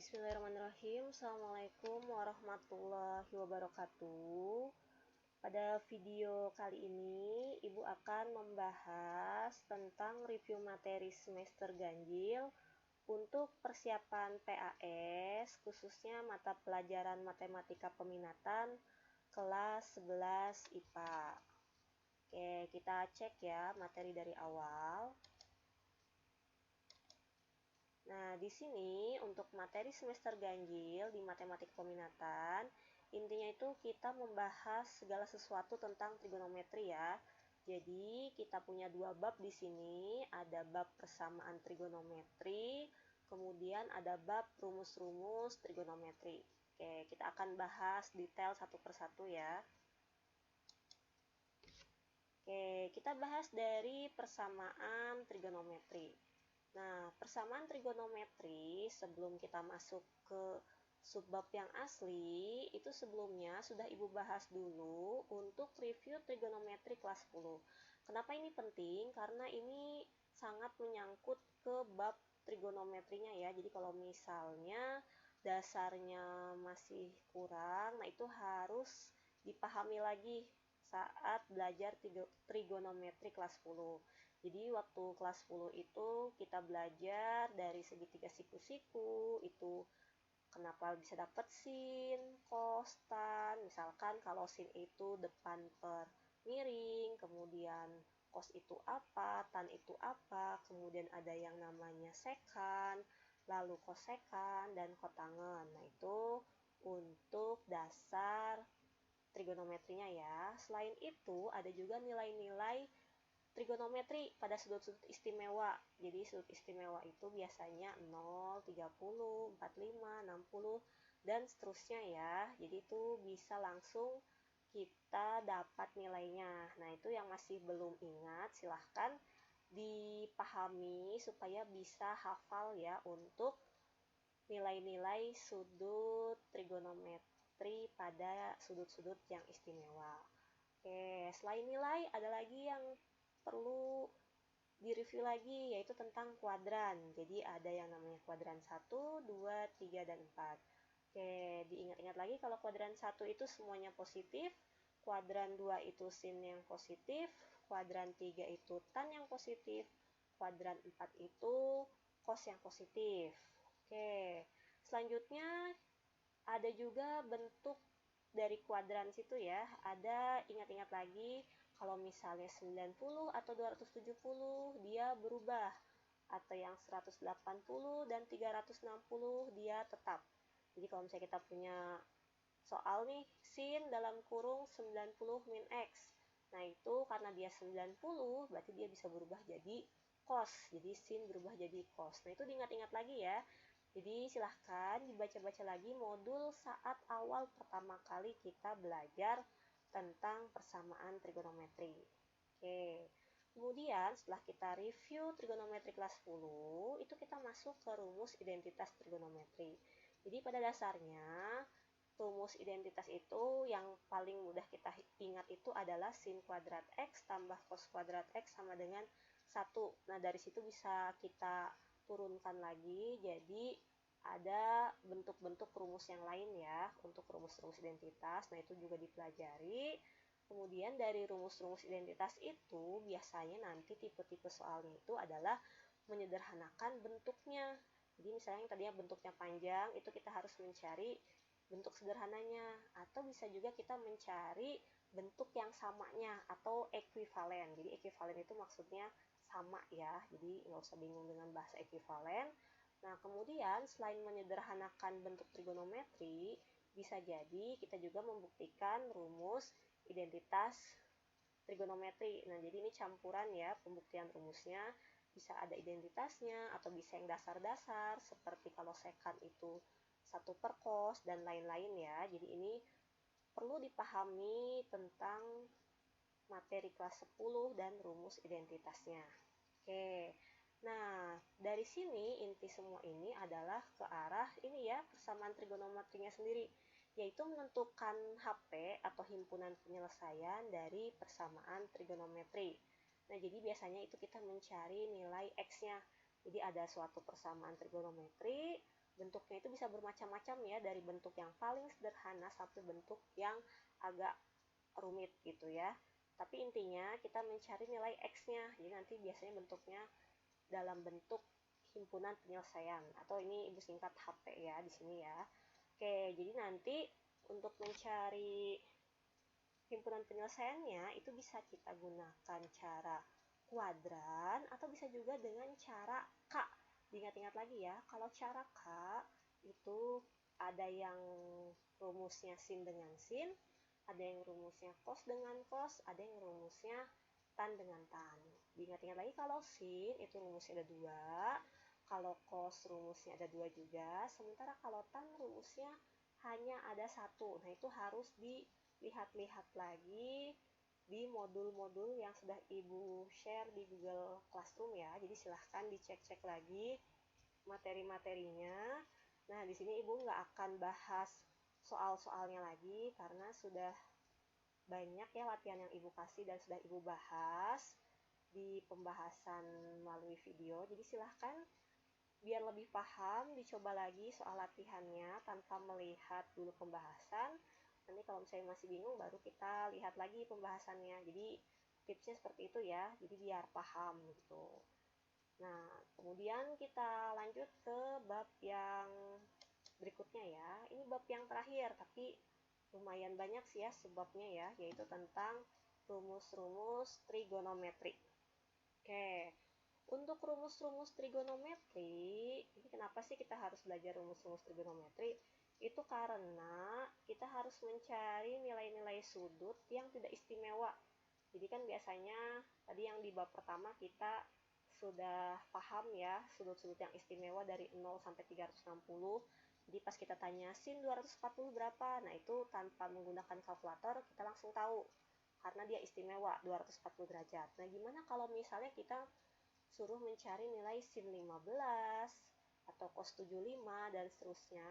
Bismillahirrahmanirrahim. Assalamualaikum warahmatullahi wabarakatuh. Pada video kali ini, Ibu akan membahas tentang review materi semester ganjil untuk persiapan PAS, khususnya mata pelajaran matematika peminatan kelas 11 IPA. Oke, kita cek ya materi dari awal. Nah, di sini untuk materi semester ganjil di matematika peminatan, intinya itu kita membahas segala sesuatu tentang trigonometri ya. Jadi, kita punya dua bab di sini, ada bab persamaan trigonometri, kemudian ada bab rumus-rumus trigonometri. Oke, kita akan bahas detail satu persatu ya. Oke, kita bahas dari persamaan trigonometri. Nah, persamaan trigonometri sebelum kita masuk ke subbab yang asli, itu sebelumnya sudah Ibu bahas dulu untuk review trigonometri kelas 10. Kenapa ini penting? Karena ini sangat menyangkut ke bab trigonometrinya ya. Jadi kalau misalnya dasarnya masih kurang, nah itu harus dipahami lagi saat belajar trigonometri kelas 10. Jadi waktu kelas 10 itu kita belajar dari segitiga siku-siku, itu kenapa bisa dapat sin, cos, tan. Misalkan kalau sin itu depan per miring, kemudian cos itu apa, tan itu apa, kemudian ada yang namanya sekan, lalu kosekan, dan kotangen. Nah itu untuk dasar trigonometrinya ya. Selain itu ada juga nilai-nilai trigonometri pada sudut-sudut istimewa. Jadi sudut istimewa itu biasanya 0, 30, 45, 60 dan seterusnya ya. Jadi itu bisa langsung kita dapat nilainya. Nah, itu yang masih belum ingat silahkan dipahami supaya bisa hafal ya untuk nilai-nilai sudut trigonometri pada sudut-sudut yang istimewa. Oke, selain nilai ada lagi yang perlu direview lagi, yaitu tentang kuadran. Jadi ada yang namanya kuadran 1, 2, 3, dan 4. Oke, diingat-ingat lagi kalau kuadran 1 itu semuanya positif, kuadran 2 itu sin yang positif, kuadran 3 itu tan yang positif, kuadran 4 itu cos yang positif. Oke, selanjutnya ada juga bentuk dari kuadran situ ya. Ada, ingat-ingat lagi, kalau misalnya 90 atau 270 dia berubah, atau yang 180 dan 360 dia tetap. Jadi kalau misalnya kita punya soal nih, sin dalam kurung 90 min x. Nah itu karena dia 90 berarti dia bisa berubah jadi cos. Jadi sin berubah jadi cos. Nah itu diingat-ingat lagi ya. Jadi silahkan dibaca-baca lagi modul saat awal pertama kali kita belajar tentang persamaan trigonometri. Oke, kemudian setelah kita review trigonometri kelas 10, itu kita masuk ke rumus identitas trigonometri. Jadi pada dasarnya, rumus identitas itu yang paling mudah kita ingat itu adalah sin kuadrat X tambah cos kuadrat X sama dengan 1. Nah, dari situ bisa kita turunkan lagi, jadi ada bentuk-bentuk rumus yang lain ya untuk rumus-rumus identitas. Nah, itu juga dipelajari. Kemudian dari rumus-rumus identitas itu biasanya nanti tipe-tipe soalnya itu adalah menyederhanakan bentuknya. Jadi misalnya yang tadinya bentuknya panjang, itu kita harus mencari bentuk sederhananya. Atau bisa juga kita mencari bentuk yang samanya atau ekuivalen. Jadi ekuivalen itu maksudnya sama ya, jadi nggak usah bingung dengan bahasa ekuivalen. Nah, kemudian selain menyederhanakan bentuk trigonometri, bisa jadi kita juga membuktikan rumus identitas trigonometri. Nah, jadi ini campuran ya pembuktian rumusnya. Bisa ada identitasnya atau bisa yang dasar-dasar, seperti kalau sekan itu 1 per cos dan lain-lain ya. Jadi ini perlu dipahami tentang materi kelas 10 dan rumus identitasnya. Oke, nah dari sini inti semua ini adalah ke arah ini ya, persamaan trigonometrinya sendiri, yaitu menentukan HP atau himpunan penyelesaian dari persamaan trigonometri. Nah, jadi biasanya itu kita mencari nilai X-nya. Jadi ada suatu persamaan trigonometri, bentuknya itu bisa bermacam-macam ya, dari bentuk yang paling sederhana sampai bentuk yang agak rumit gitu ya. Tapi intinya kita mencari nilai X-nya, jadi nanti biasanya bentuknya dalam bentuk himpunan penyelesaian, atau ini ibu singkat HP ya di sini ya. Oke, jadi nanti untuk mencari himpunan penyelesaiannya itu bisa kita gunakan cara kuadran atau bisa juga dengan cara K. Diingat-ingat lagi ya, kalau cara K itu ada yang rumusnya sin dengan sin, ada yang rumusnya cos dengan cos, ada yang rumusnya tan dengan tan. Diingat-ingat lagi, kalau sin itu rumusnya ada 2, kalau cos rumusnya ada 2 juga, sementara kalau tan rumusnya hanya ada 1. Nah, itu harus dilihat-lihat lagi di modul-modul yang sudah Ibu share di Google Classroom ya. Jadi silahkan dicek-cek lagi materi-materinya. Nah, di sini Ibu nggak akan bahas soal-soalnya lagi karena sudah banyak ya latihan yang Ibu kasih dan sudah Ibu bahas di pembahasan melalui video. Jadi silahkan biar lebih paham dicoba lagi soal latihannya tanpa melihat dulu pembahasan. Nanti kalau misalnya masih bingung baru kita lihat lagi pembahasannya. Jadi tipsnya seperti itu ya, jadi biar paham gitu. Nah, kemudian kita lanjut ke bab yang berikutnya ya. Ini bab yang terakhir, tapi lumayan banyak sih ya sebabnya ya, yaitu tentang rumus-rumus trigonometri. Oke, untuk rumus-rumus trigonometri, ini kenapa sih kita harus belajar rumus-rumus trigonometri? Itu karena kita harus mencari nilai-nilai sudut yang tidak istimewa. Jadi kan biasanya tadi yang di bab pertama kita sudah paham ya sudut-sudut yang istimewa dari 0 sampai 360. Jadi pas kita tanya sin 240 berapa, nah itu tanpa menggunakan kalkulator kita langsung tahu karena dia istimewa 240 derajat. Nah, gimana kalau misalnya kita suruh mencari nilai sin 15 atau cos 75 dan seterusnya,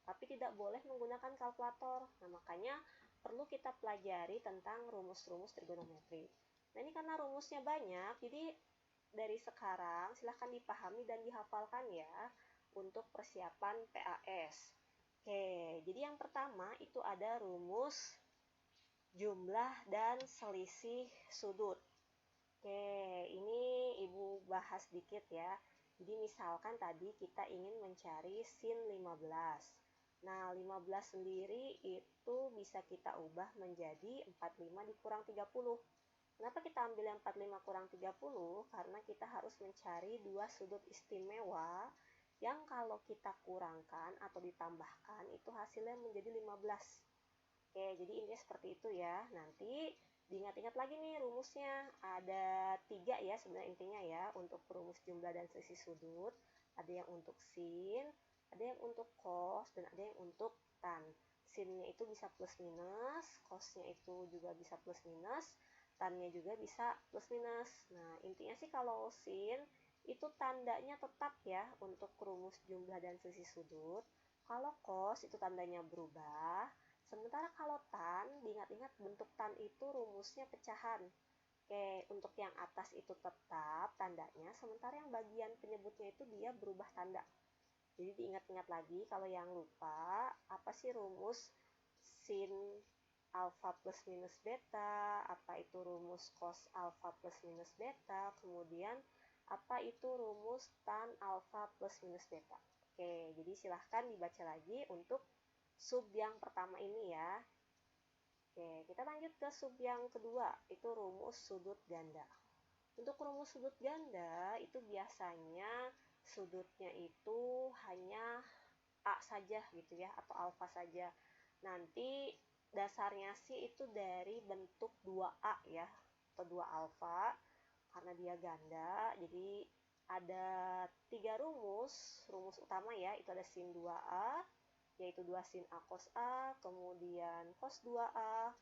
tapi tidak boleh menggunakan kalkulator. Nah, makanya perlu kita pelajari tentang rumus-rumus trigonometri. Nah, ini karena rumusnya banyak, jadi dari sekarang silahkan dipahami dan dihafalkan ya untuk persiapan PAS. Oke, jadi yang pertama itu ada rumus jumlah dan selisih sudut. Oke, ini Ibu bahas dikit ya. Jadi misalkan tadi kita ingin mencari sin 15. Nah, 15 sendiri itu bisa kita ubah menjadi 45 dikurang 30. Kenapa kita ambil yang 45 kurang 30? Karena kita harus mencari dua sudut istimewa yang kalau kita kurangkan atau ditambahkan itu hasilnya menjadi 15. Oke, jadi intinya seperti itu ya. Nanti diingat-ingat lagi nih rumusnya. Ada 3 ya sebenarnya intinya ya untuk rumus jumlah dan selisih sudut. Ada yang untuk sin, ada yang untuk cos, dan ada yang untuk tan. Sinnya itu bisa plus minus, cosnya itu juga bisa plus minus, tannya juga bisa plus minus. Nah, intinya sih kalau sin itu tandanya tetap ya untuk rumus jumlah dan selisih sudut. Kalau cos itu tandanya berubah. Sementara kalau tan, diingat-ingat bentuk tan itu rumusnya pecahan. Oke, untuk yang atas itu tetap tandanya, sementara yang bagian penyebutnya itu dia berubah tanda. Jadi diingat-ingat lagi kalau yang lupa, apa sih rumus sin alfa plus minus beta, apa itu rumus cos alfa plus minus beta, kemudian apa itu rumus tan alfa plus minus beta. Oke, jadi silahkan dibaca lagi untuk sub yang pertama ini ya. Oke, kita lanjut ke sub yang kedua, itu rumus sudut ganda. Untuk rumus sudut ganda itu biasanya sudutnya itu hanya A saja gitu ya, atau alfa saja. Nanti dasarnya sih itu dari bentuk 2A ya, atau 2 alfa, karena dia ganda. Jadi ada 3 rumus. Rumus utama ya, itu ada sin 2A, yaitu 2 sin A cos A, kemudian cos 2A,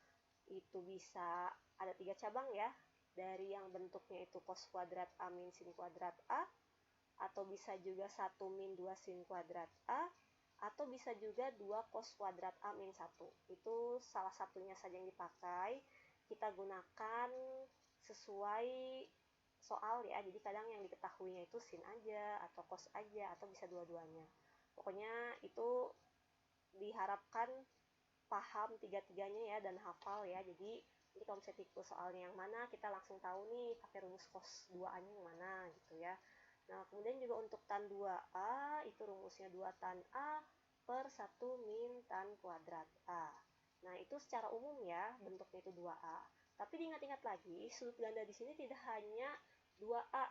itu bisa ada 3 cabang ya, dari yang bentuknya itu cos kuadrat A min sin kuadrat A, atau bisa juga 1 min 2 sin kuadrat A, atau bisa juga 2 cos kuadrat A min 1. Itu salah satunya saja yang dipakai. Kita gunakan sesuai soal ya, jadi kadang yang diketahuinya itu sin aja, atau cos aja, atau bisa dua-duanya. Pokoknya itu diharapkan paham tiga-tiganya ya dan hafal ya. Jadi kalau misalnya tipe soalnya yang mana, kita langsung tahu nih pakai rumus cos 2A nya yang mana gitu ya. Nah, kemudian juga untuk tan 2A itu rumusnya 2 tan A per 1 min tan kuadrat A. Nah, itu secara umum ya, bentuknya itu 2A. Tapi diingat-ingat lagi, sudut ganda di sini tidak hanya 2A.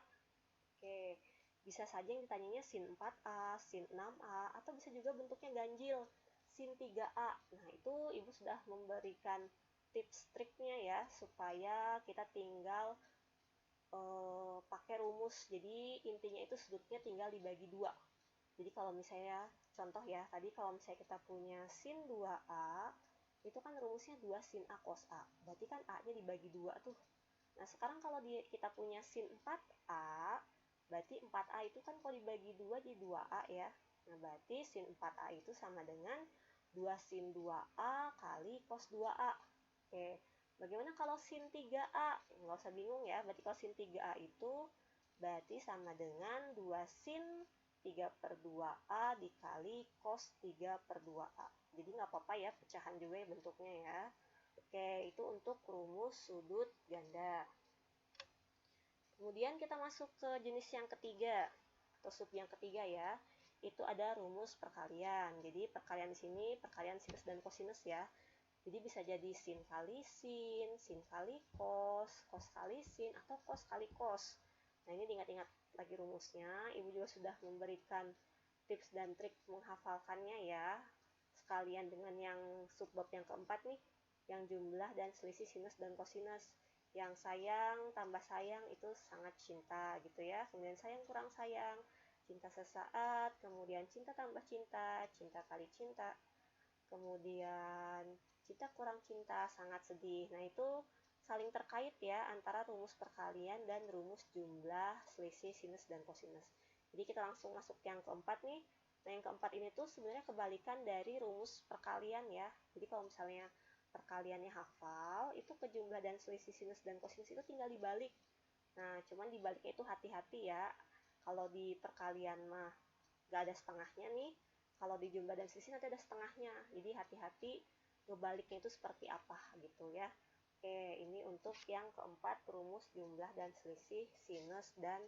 Oke, bisa saja yang ditanyanya sin 4A, sin 6A, atau bisa juga bentuknya ganjil, sin 3A. Nah, itu Ibu sudah memberikan tips triknya ya, supaya kita tinggal pakai rumus. Jadi intinya itu sudutnya tinggal dibagi 2. Jadi kalau misalnya contoh ya, tadi kalau misalnya kita punya sin 2A, itu kan rumusnya 2 sin A cos A. Berarti kan A-nya dibagi 2 tuh. Nah, sekarang kalau kita punya sin 4A, berarti 4A itu kan kalau dibagi 2 jadi 2A ya. Nah, berarti sin 4A itu sama dengan 2 sin 2A kali cos 2A. Oke, bagaimana kalau sin 3A? Nggak usah bingung ya, berarti kalau sin 3A itu berarti sama dengan 2 sin 3 per 2A dikali cos 3 per 2A. Jadi nggak apa-apa ya, pecahan juga ya bentuknya ya. Oke, itu untuk rumus sudut ganda. Kemudian kita masuk ke jenis yang ketiga, atau sub yang ketiga ya. Itu ada rumus perkalian. Jadi perkalian di sini perkalian sinus dan kosinus ya. Jadi bisa jadi sin kali cos, cos kali sin, atau cos kali cos. Nah, ini diingat-ingat lagi rumusnya. Ibu juga sudah memberikan tips dan trik menghafalkannya ya. Sekalian dengan yang subbab yang keempat nih, yang jumlah dan selisih sinus dan kosinus. Yang sayang tambah sayang itu sangat cinta gitu ya. Kemudian sayang kurang sayang, cinta sesaat, kemudian cinta tambah cinta, cinta kali cinta, kemudian cinta kurang cinta, sangat sedih. Nah, itu saling terkait ya antara rumus perkalian dan rumus jumlah, selisih, sinus, dan kosinus. Jadi kita langsung masuk yang keempat nih. Nah, yang keempat ini tuh sebenarnya kebalikan dari rumus perkalian ya. Jadi kalau misalnya perkaliannya hafal, itu ke jumlah dan selisih sinus dan kosinus itu tinggal dibalik. Nah, cuman dibaliknya itu hati-hati ya. Kalau di perkalian mah gak ada setengahnya nih. Kalau di jumlah dan selisih nanti ada setengahnya. Jadi hati-hati ngebaliknya itu seperti apa gitu ya. Oke, ini untuk yang keempat, rumus jumlah dan selisih sinus dan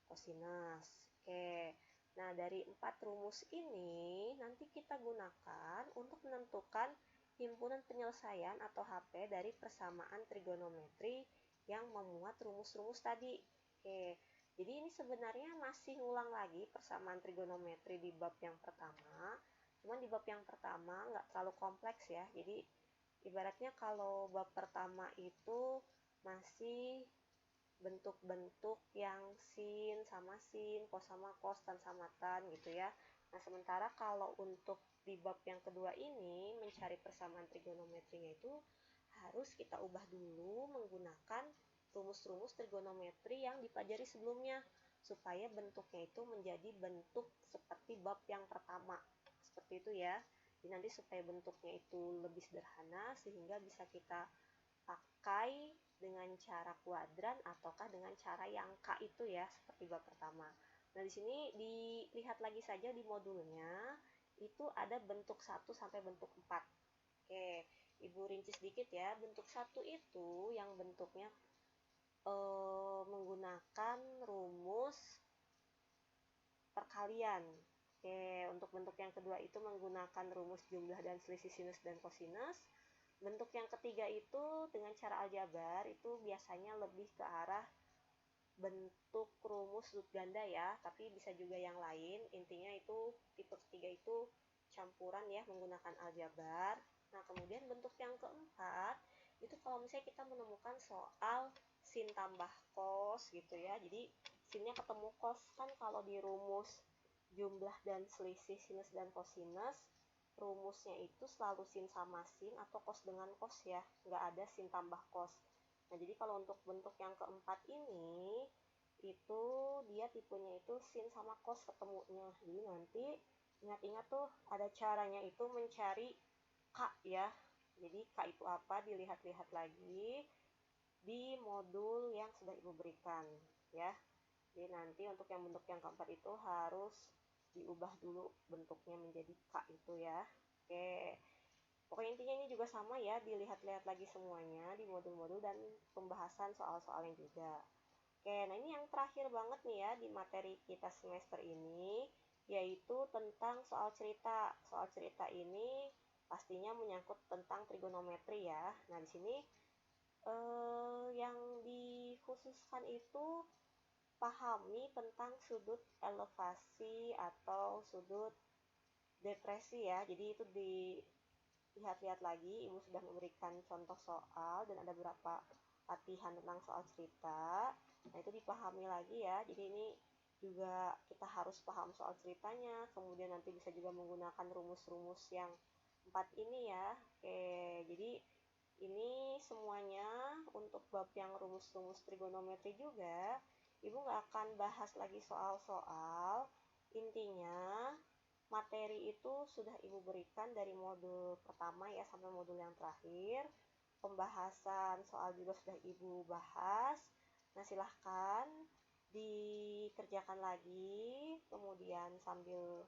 kosinus. Oke, nah dari 4 rumus ini nanti kita gunakan untuk menentukan himpunan penyelesaian atau HP dari persamaan trigonometri yang memuat rumus-rumus tadi. Oke, jadi ini sebenarnya masih ngulang lagi persamaan trigonometri di bab yang pertama. Cuman di bab yang pertama nggak terlalu kompleks ya. Jadi ibaratnya kalau bab pertama itu masih bentuk-bentuk yang sin sama sin, cos sama cos, tan sama tan gitu ya. Nah, sementara kalau untuk di bab yang kedua ini mencari persamaan trigonometrinya itu harus kita ubah dulu menggunakan rumus-rumus trigonometri yang dipelajari sebelumnya supaya bentuknya itu menjadi bentuk seperti bab yang pertama. Seperti itu ya. Jadi nanti supaya bentuknya itu lebih sederhana sehingga bisa kita pakai dengan cara kuadran ataukah dengan cara yang K itu ya, seperti bab pertama. Nah, di sini dilihat lagi saja di modulnya, itu ada bentuk 1 sampai bentuk 4. Oke, Ibu rinci sedikit ya. Bentuk 1 itu yang bentuknya menggunakan rumus perkalian. Oke, untuk bentuk yang kedua itu menggunakan rumus jumlah dan selisih sinus dan kosinus. Bentuk yang ketiga itu dengan cara aljabar itu biasanya lebih ke arah bentuk rumus sudut ganda ya, tapi bisa juga yang lain. Intinya itu tipe ketiga itu campuran ya menggunakan aljabar. Nah, kemudian bentuk yang keempat itu kalau misalnya kita menemukan soal sin tambah cos gitu ya. Jadi sinnya ketemu cos, kan kalau di rumus jumlah dan selisih sinus dan kosinus rumusnya itu selalu sin sama sin atau cos dengan cos ya, nggak ada sin tambah cos. Nah, jadi kalau untuk bentuk yang keempat ini itu dia tipenya itu sin sama cos ketemunya. Jadi nanti ingat-ingat tuh ada caranya itu mencari K ya. Jadi K itu apa, dilihat-lihat lagi di modul yang sudah Ibu berikan ya. Jadi nanti untuk yang bentuk yang keempat itu harus diubah dulu bentuknya menjadi K itu ya. Oke, pokoknya intinya ini juga sama ya, dilihat-lihat lagi semuanya di modul-modul dan pembahasan soal-soalnya juga. Oke, nah ini yang terakhir banget nih ya di materi kita semester ini, yaitu tentang soal cerita. Soal cerita ini pastinya menyangkut tentang trigonometri ya. Nah, di sini yang dikhususkan itu pahami tentang sudut elevasi atau sudut depresi ya. Jadi itu dilihat-lihat lagi, Ibu sudah memberikan contoh soal dan ada beberapa latihan tentang soal cerita. Nah, itu dipahami lagi ya. Jadi ini juga kita harus paham soal ceritanya, kemudian nanti bisa juga menggunakan rumus-rumus yang 4 ini ya. Oke, jadi ini semuanya untuk bab yang rumus-rumus trigonometri juga. Ibu nggak akan bahas lagi soal-soal. Intinya, materi itu sudah Ibu berikan dari modul pertama ya sampai modul yang terakhir. Pembahasan soal juga sudah Ibu bahas. Nah, silahkan dikerjakan lagi, kemudian sambil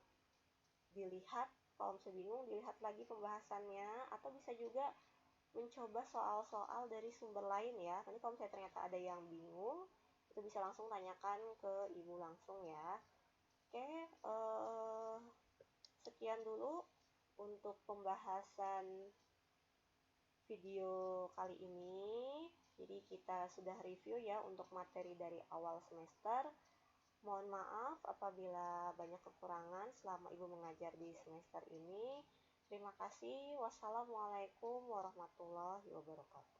dilihat, kalau misalnya bingung dilihat lagi pembahasannya, atau bisa juga mencoba soal-soal dari sumber lain ya. Nanti kalau misalnya ternyata ada yang bingung, itu bisa langsung tanyakan ke Ibu langsung ya. Oke, sekian dulu untuk pembahasan video kali ini. Jadi kita sudah review ya untuk materi dari awal semester. Mohon maaf apabila banyak kekurangan selama Ibu mengajar di semester ini. Terima kasih. Wassalamualaikum warahmatullahi wabarakatuh.